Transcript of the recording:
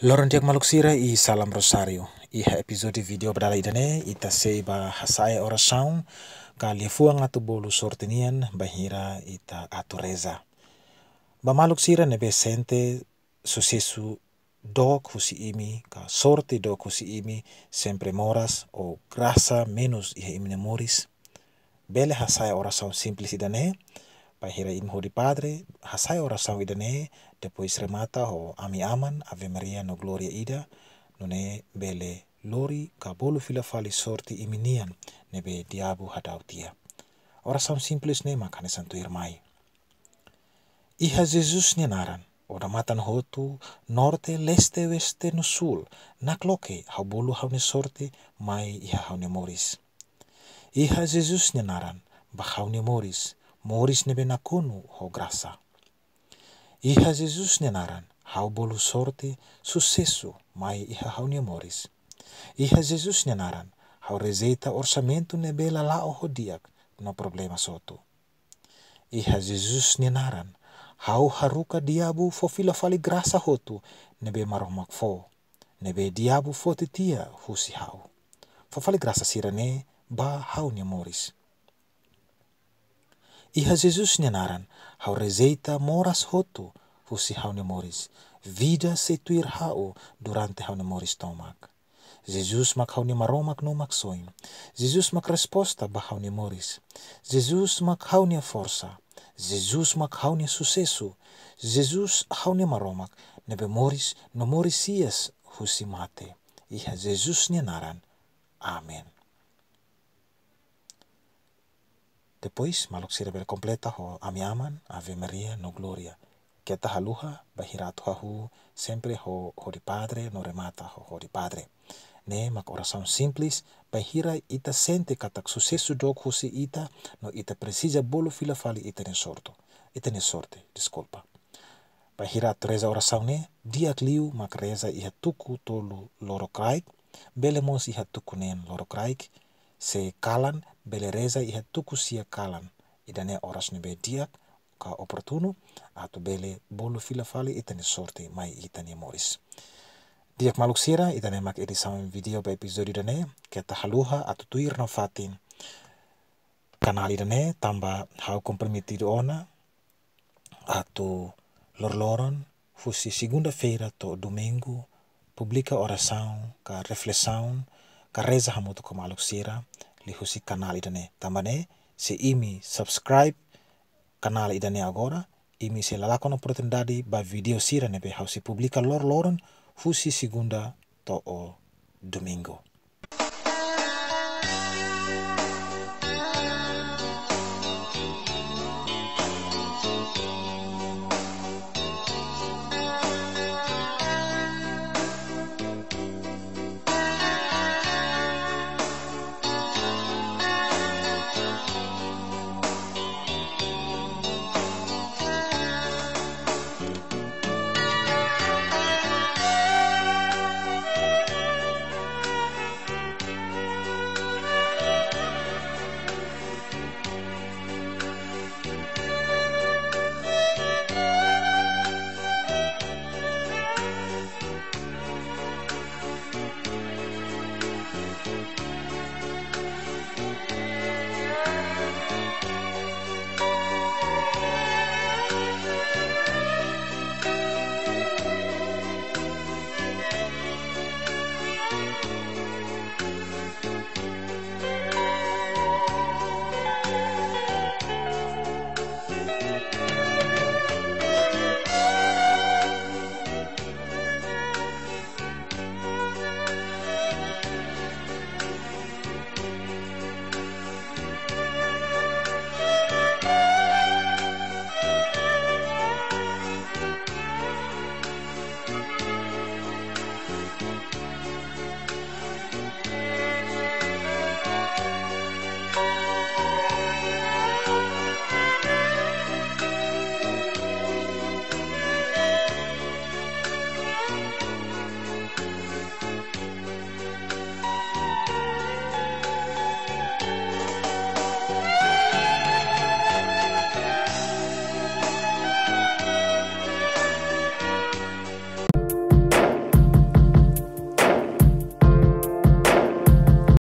Loron tiak maluk sira i salam rosario. Iha episode video badala idane ita seiba hasaya oração ka lifuang atu bolu sortinian bahira ita atu reza. Ba maluk sira nebe sente sucesso dok husi imi ka sorte dok husi imi sempre moras o graça menos iha imi moris. Bele hasaya oração simples idane bahira im hodi padre hasaya oração idane depois remata ho ami aman ave maria no gloria ida none bele lori kabolu fila fali sorti iminian nebe diabu hadautia. Oração simples ne makane santo irmai. Iha Jesus naran ora matan hotu norte leste weste no sul nakloke habulu haune sorte mai iha haune moris. Iha Jesus naran bahaune moris moris nebe nakonu ho graça. Iha Jesus naran hau bolu sorte sucesso mai iha haune moris. Iha Jesus naran hau rezeita orçamento nebe lalao hodiak no problema soto. Iha Jesus naran hau haruka diabu fo fila fali graça hotu nebe maromak fo nebe diabu fo titia husi hau fo fali graça sirane ba haune moris. Iha Jesus naran hau rezeita moras hotu husi haune moris vida setuir hau durante haune moris tomak. Jesus mak haune maromak no maksoin. Jesus mak resposta ba haune moris. Jesus mak haune força. Jesus mak haune sucesso. Jesus haune maromak nebe moris no morisias husi mate. Iha Jesus naran. Amen. Depois, maluk sira bel completa ho ami aman, ave maria no gloria. Kita haluha, bahiratu hahu, sempre ho di padre, no remata ho di padre. Ne mak oração simples, bahira ita sente katak sucesso dog husi ita, no ita precisa bolo fila fali ita ne sorto. Ita ne sorte, desculpa. Bahira reza oração ne, diak liu mak reza iha tuku tolu loro kraik, bele mos iha tuku nen loro kraik, se kalan bele reza iha tuku sia kalan idane oras nebe diak ka oportuno atau bele bolu fila fali itane sorte mai itane moris. Diak maluk sira itane mak edisam video ba episode idane keta haluha atau tuir no fatin kanal idane tamba hau comprometido ona atau lorloron fusi segunda-feira to domingo publica oração ka reflexão ka reza hamutu ko maluk sira lihusi kanal idane tambane se imi subscribe kanal idane agora imi se lalakon oportunidade ba video sira nebe hausi publica lor-loron fusi segunda to o domingo.